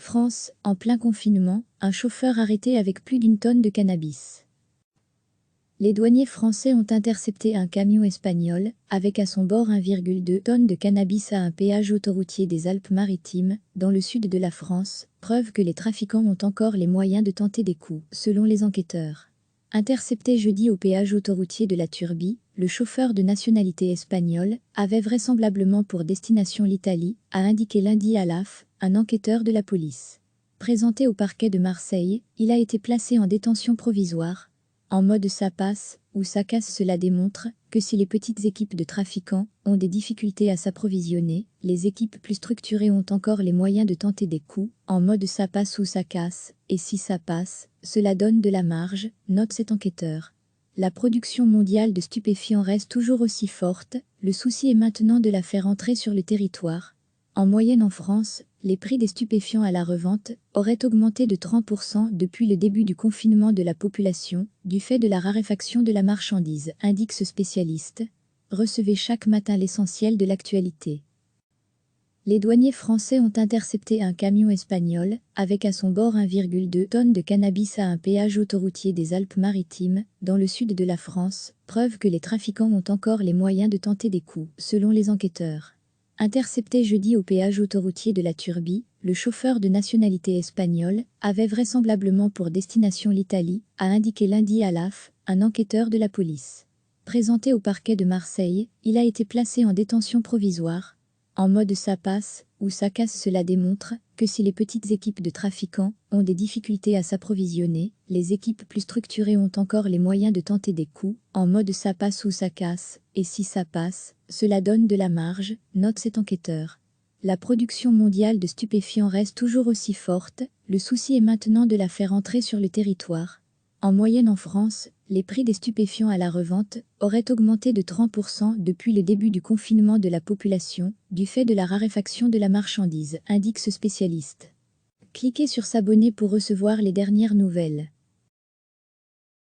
France, en plein confinement, un chauffeur arrêté avec plus d'une tonne de cannabis. Les douaniers français ont intercepté un camion espagnol, avec à son bord 1,2 tonnes de cannabis à un péage autoroutier des Alpes-Maritimes, dans le sud de la France, preuve que les trafiquants ont encore les moyens de tenter des coups, selon les enquêteurs. Intercepté jeudi au péage autoroutier de la Turbie, le chauffeur de nationalité espagnole avait vraisemblablement pour destination l'Italie, a indiqué lundi à l'AF, un enquêteur de la police. Présenté au parquet de Marseille, il a été placé en détention provisoire, en mode ça passe ou ça casse. Cela démontre que si les petites équipes de trafiquants ont des difficultés à s'approvisionner, les équipes plus structurées ont encore les moyens de tenter des coups, en mode ça passe ou ça casse, et si ça passe, cela donne de la marge, note cet enquêteur. La production mondiale de stupéfiants reste toujours aussi forte, le souci est maintenant de la faire entrer sur le territoire. En moyenne en France, les prix des stupéfiants à la revente auraient augmenté de 30% depuis le début du confinement de la population, du fait de la raréfaction de la marchandise, indique ce spécialiste. Recevez chaque matin l'essentiel de l'actualité. Les douaniers français ont intercepté un camion espagnol, avec à son bord 1,2 tonnes de cannabis à un péage autoroutier des Alpes-Maritimes, dans le sud de la France, preuve que les trafiquants ont encore les moyens de tenter des coups, selon les enquêteurs. Intercepté jeudi au péage autoroutier de la Turbie, le chauffeur de nationalité espagnole avait vraisemblablement pour destination l'Italie, a indiqué lundi à l'AF, un enquêteur de la police. Présenté au parquet de Marseille, il a été placé en détention provisoire, en mode ça passe ou ça casse. Cela démontre que si les petites équipes de trafiquants ont des difficultés à s'approvisionner, les équipes plus structurées ont encore les moyens de tenter des coups, en mode ça passe ou ça casse, et si ça passe, cela donne de la marge, note cet enquêteur. La production mondiale de stupéfiants reste toujours aussi forte, le souci est maintenant de la faire entrer sur le territoire. En moyenne en France, les prix des stupéfiants à la revente auraient augmenté de 30% depuis le début du confinement de la population, du fait de la raréfaction de la marchandise, indique ce spécialiste. Cliquez sur s'abonner pour recevoir les dernières nouvelles.